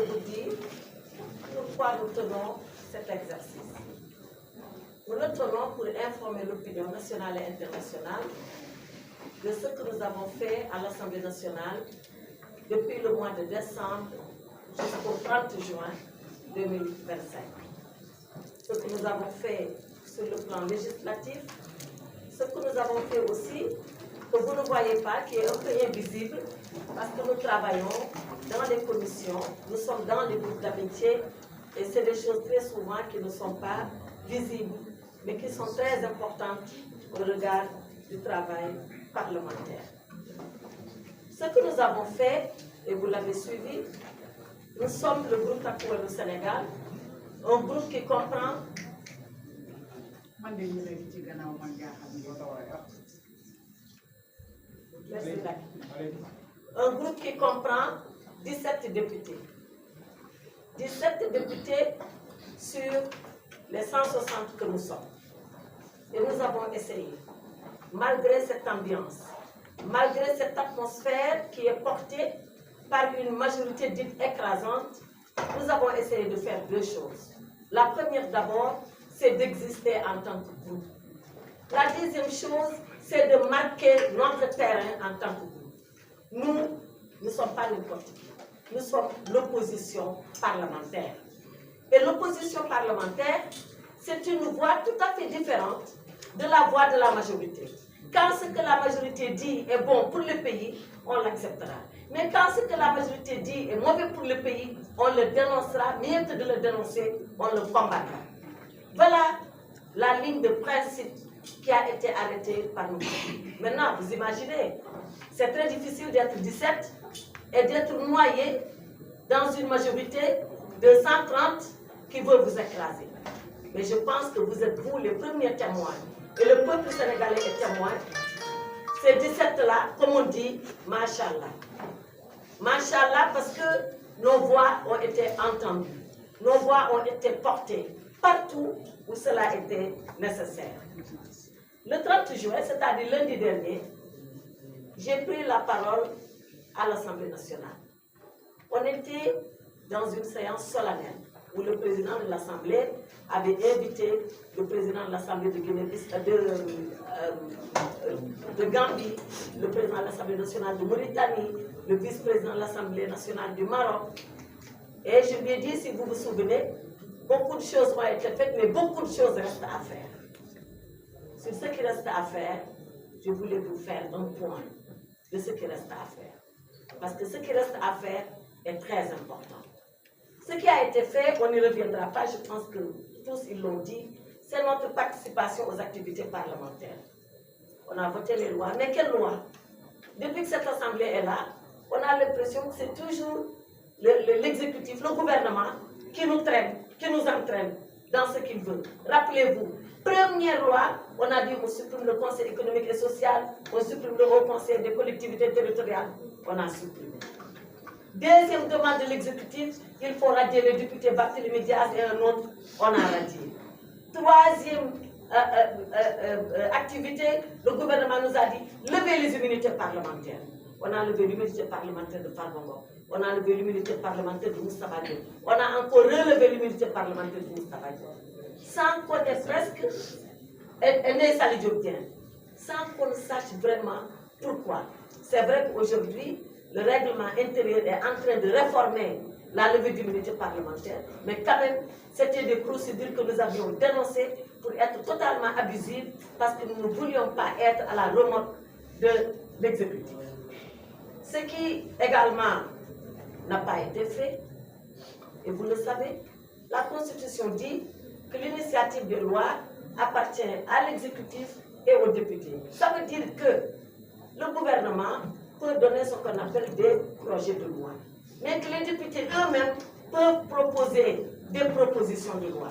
vous dire pourquoi nous tenons cet exercice. Nous le tenons pour informer l'opinion nationale et internationale de ce que nous avons fait à l'Assemblée nationale depuis le mois de décembre jusqu'au 30 juin 2025. Ce que nous avons fait sur le plan législatif, ce que nous avons fait aussi, que vous ne voyez pas, qui est un peu invisible, parce que nous travaillons dans les commissions, nous sommes dans les groupes d'amitié, et c'est des choses très souvent qui ne sont pas visibles, mais qui sont très importantes au regard du travail parlementaire. Ce que nous avons fait, et vous l'avez suivi, nous sommes le groupe Takkuwallu Sénégal, un groupe qui comprend un groupe qui comprend 17 députés. 17 députés sur les 160 que nous sommes. Et nous avons essayé, malgré cette ambiance, malgré cette atmosphère qui est portée par une majorité dite écrasante, nous avons essayé de faire deux choses. La première d'abord, c'est d'exister en tant que groupe. La deuxième chose, c'est de marquer notre terrain en tant que groupe. Nous ne sommes pas n'importe qui. Nous sommes l'opposition parlementaire. Et l'opposition parlementaire, c'est une voix tout à fait différente de la voix de la majorité. Quand ce que la majorité dit est bon pour le pays, on l'acceptera. Mais quand ce que la majorité dit est mauvais pour le pays, on le dénoncera. Mieux que de le dénoncer, on le combattra. Voilà la ligne de principe qui a été arrêtée par nous. Maintenant, vous imaginez, c'est très difficile d'être 17 et d'être noyé dans une majorité de 130 qui veut vous écraser. Mais je pense que vous êtes vous les premiers témoins. Et le peuple sénégalais est témoin. Ces 17-là, comme on dit, Machallah. Machallah parce que nos voix ont été entendues. Nos voix ont été portées partout où cela était nécessaire. Le 30 juin, c'est-à-dire lundi dernier, j'ai pris la parole à l'Assemblée nationale. On était dans une séance solennelle où le président de l'Assemblée avait invité le président de l'Assemblée de Gambie, le président de l'Assemblée nationale de Mauritanie, le vice-président de l'Assemblée nationale du Maroc. Et je lui ai dit, si vous vous souvenez, beaucoup de choses ont été faites, mais beaucoup de choses restent à faire. Sur ce qui reste à faire, je voulais vous faire un point de ce qui reste à faire. Parce que ce qui reste à faire est très important. Ce qui a été fait, on n'y reviendra pas, je pense que tous ils l'ont dit, c'est notre participation aux activités parlementaires. On a voté les lois, mais quelles lois? Depuis que cette assemblée est là, on a l'impression que c'est toujours l'exécutif, le gouvernement qui nous traîne, qui nous entraîne dans ce qu'il veut. Rappelez-vous, première loi, on a dit on supprime le Conseil économique et social, on supprime le Haut Conseil des collectivités territoriales, on a supprimé. Deuxième demande de l'exécutif, il faut radier le député Barthélémy Diaz et un autre, on a radié. Troisième activité, le gouvernement nous a dit lever les immunités parlementaires. On a levé l'immunité parlementaire de Farbango, on a levé l'immunité parlementaire de Moustapha Diop, on a encore relevé l'immunité parlementaire de Moustapha Diop. Sans qu'on ait presque, sans qu'on sache vraiment pourquoi. C'est vrai qu'aujourd'hui, le règlement intérieur est en train de réformer la levée d'immunité parlementaire, mais quand même, c'était des procédures que nous avions dénoncées pour être totalement abusives parce que nous ne voulions pas être à la remorque de l'exécutif. Ce qui également n'a pas été fait, et vous le savez, la Constitution dit que l'initiative de loi appartient à l'exécutif et aux députés. Ça veut dire que le gouvernement peut donner ce qu'on appelle des projets de loi, mais que les députés eux-mêmes peuvent proposer des propositions de loi.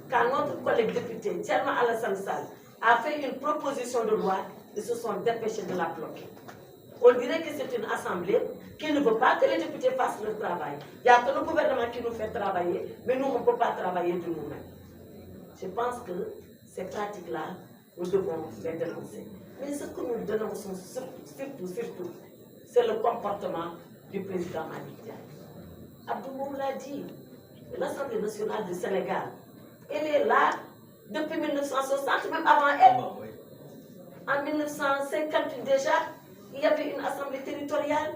Quand notre collègue député, Thierno Alassane Sall, a fait une proposition de loi, ils se sont dépêchés de la bloquer. On dirait que c'est une assemblée qui ne veut pas que les députés fassent leur travail. Il n'y a que le gouvernement qui nous fait travailler, mais nous, on ne peut pas travailler de nous-mêmes. Je pense que ces pratiques-là, nous devons les dénoncer. Mais ce que nous dénonçons surtout, c'est le comportement du président Malick Ndiaye. Abdou l'a dit, l'Assemblée nationale du Sénégal, elle est là depuis 1960, même avant elle. En 1958 déjà, il y avait une assemblée territoriale.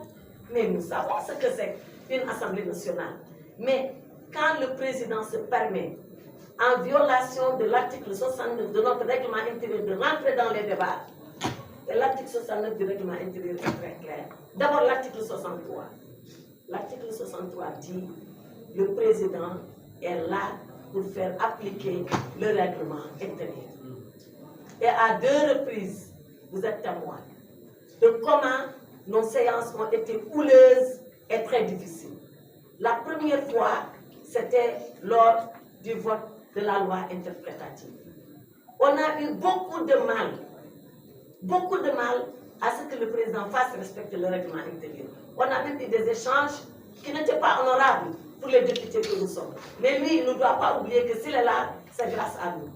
Mais nous savons ce que c'est qu'une assemblée nationale. Mais quand le président se permet, en violation de l'article 69 de notre règlement intérieur, de rentrer dans les débats, et l'article 69 du règlement intérieur est très clair. D'abord l'article 63. L'article 63 dit que le président est là pour faire appliquer le règlement intérieur. Et à 2 reprises, vous êtes témoin de comment nos séances ont été houleuses et très difficiles. La première fois, c'était lors du vote de la loi interprétative. On a eu beaucoup de mal à ce que le président fasse respecter le règlement intérieur. On a même eu des échanges qui n'étaient pas honorables pour les députés que nous sommes. Mais lui, il ne doit pas oublier que s'il est là, c'est grâce à nous.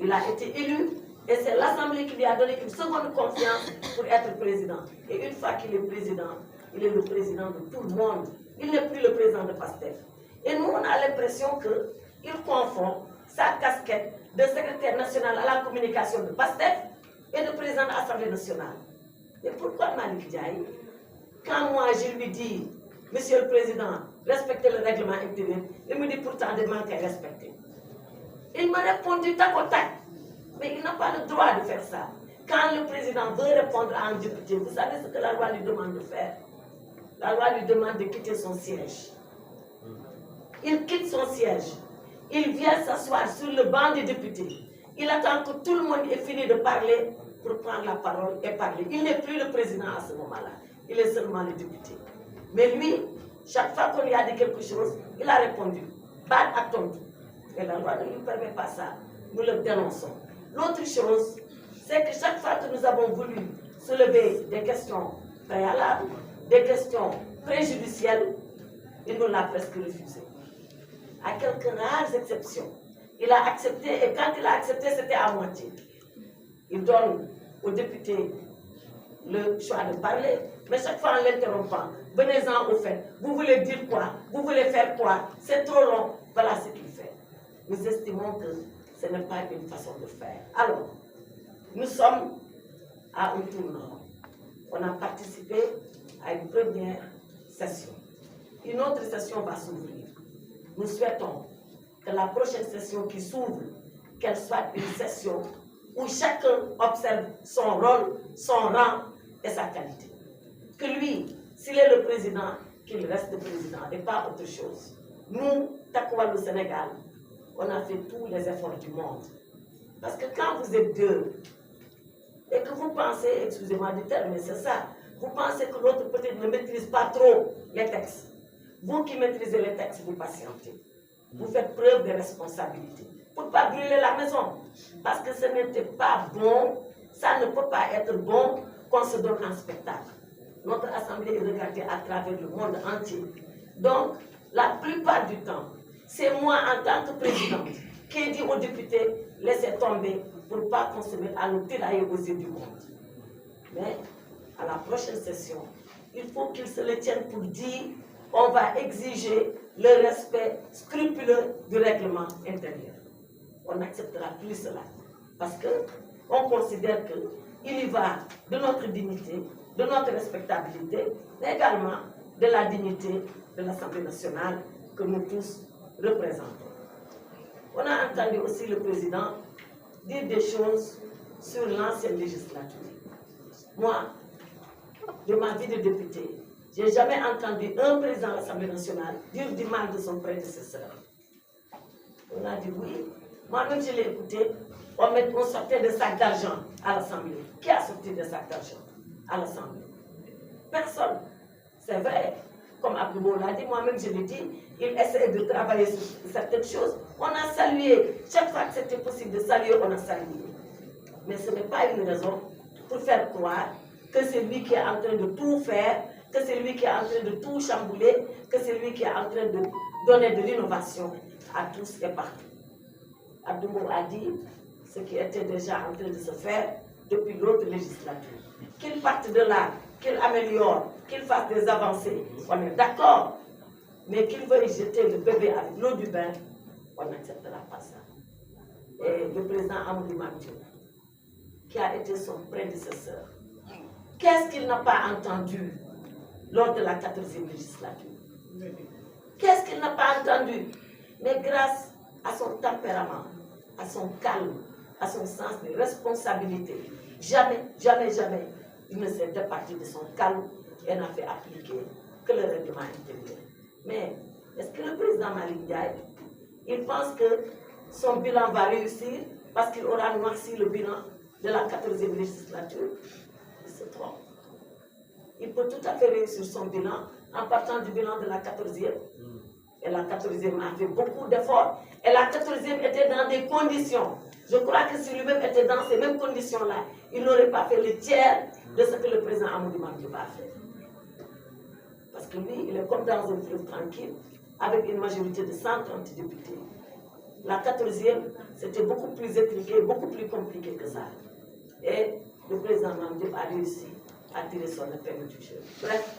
Il a été élu et c'est l'Assemblée qui lui a donné une seconde confiance pour être président. Et une fois qu'il est président, il est le président de tout le monde. Il n'est plus le président de PASTEF. Et nous, on a l'impression qu'il confond sa casquette de secrétaire national à la communication de PASTEF et de président de l'Assemblée nationale. Et pourquoi Malick Ndiaye, quand moi je lui dis, Monsieur le Président, respectez le règlement intérieur, il me dit pourtant de manquer à respecter. Il m'a répondu tac au tac, mais il n'a pas le droit de faire ça. Quand le président veut répondre à un député, vous savez ce que la loi lui demande de faire? La loi lui demande de quitter son siège. Il quitte son siège. Il vient s'asseoir sur le banc des députés. Il attend que tout le monde ait fini de parler pour prendre la parole et parler. Il n'est plus le président à ce moment-là. Il est seulement le député. Mais lui, chaque fois qu'on lui a dit quelque chose, il a répondu. Bad attendu. Et la loi ne lui permet pas ça. Nous le dénonçons. L'autre chose, c'est que chaque fois que nous avons voulu soulever des questions préalables, des questions préjudicielles, il nous l'a presque refusé. À quelques rares exceptions, il a accepté, et quand il a accepté, c'était à moitié. Il donne aux députés le choix de parler, mais chaque fois en l'interrompant, venez-en au fait, vous voulez dire quoi, vous voulez faire quoi, c'est trop long, voilà ce qu'il fait. Nous estimons que ce n'est pas une façon de faire. Alors, nous sommes à un tournant. On a participé à une première session. Une autre session va s'ouvrir. Nous souhaitons que la prochaine session qui s'ouvre, qu'elle soit une session où chacun observe son rôle, son rang et sa qualité. Que lui, s'il est le président, qu'il reste le président et pas autre chose. Nous, Takwal au Sénégal, on a fait tous les efforts du monde. Parce que quand vous êtes deux, et que vous pensez, excusez-moi du terme, mais c'est ça, vous pensez que l'autre peut-être ne maîtrise pas trop les textes. Vous qui maîtrisez les textes, vous patientez. Vous faites preuve de responsabilité. Pour ne pas brûler la maison. Parce que ce n'était pas bon, ça ne peut pas être bon qu'on se donne un spectacle. Notre assemblée est regardée à travers le monde entier. Donc, la plupart du temps, c'est moi en tant que présidente qui dit aux députés, laissez tomber pour ne pas qu'on se mette à nous tirailler aux yeux du monde. Mais, à la prochaine session, il faut qu'ils se le tiennent pour dire, on va exiger le respect scrupuleux du règlement intérieur. On n'acceptera plus cela. Parce qu'on considère qu'il y va de notre dignité, de notre respectabilité, mais également de la dignité de l'Assemblée nationale que nous tous représentons. On a entendu aussi le président dire des choses sur l'ancienne législature. Moi, de ma vie de député, je n'ai jamais entendu un président de l'Assemblée nationale dire du mal de son prédécesseur. On a dit oui. Moi-même, je l'ai écouté. On sortait des sacs d'argent à l'Assemblée. Qui a sorti des sacs d'argent à l'Assemblée? Personne. C'est vrai. Comme Abdou l'a dit, moi-même, je l'ai dit, il essaie de travailler sur certaines choses. On a salué. Chaque fois que c'était possible de saluer, on a salué. Mais ce n'est pas une raison pour faire croire que c'est lui qui est en train de tout faire, que c'est lui qui est en train de tout chambouler, que c'est lui qui est en train de donner de l'innovation à tous et partout. Abdou a dit ce qui était déjà en train de se faire depuis l'autre législature. Qu'il parte de là, qu'il améliore, qu'il fasse des avancées, on est d'accord. mais qu'il veuille jeter le bébé avec l'eau du bain, on n'acceptera pas ça. Et le président Amadou Mame, qui a été son prédécesseur, qu'est-ce qu'il n'a pas entendu lors de la 14e législature? Qu'est-ce qu'il n'a pas entendu? Mais grâce à son tempérament, à son calme, à son sens de responsabilité, jamais, jamais, jamais, il ne s'est départi de son calme et n'a fait appliquer que le règlement intérieur. Mais est-ce que le président Malick Ndiaye, il pense que son bilan va réussir parce qu'il aura noirci le bilan de la 14e législature? Il se trompe. Il peut tout à fait réussir son bilan en partant du bilan de la 14e. Et la 14e a fait beaucoup d'efforts. Et la 14e était dans des conditions. Je crois que si lui-même était dans ces mêmes conditions-là, il n'aurait pas fait le tiers de ce que le président Amadou Mame a fait. Parce que lui, il est comme dans un fleuve tranquille, avec une majorité de 130 députés. La 14e, c'était beaucoup plus étriqué, beaucoup plus compliqué que ça. Et le président Mame a réussi à tirer son épingle du jeu. Bref,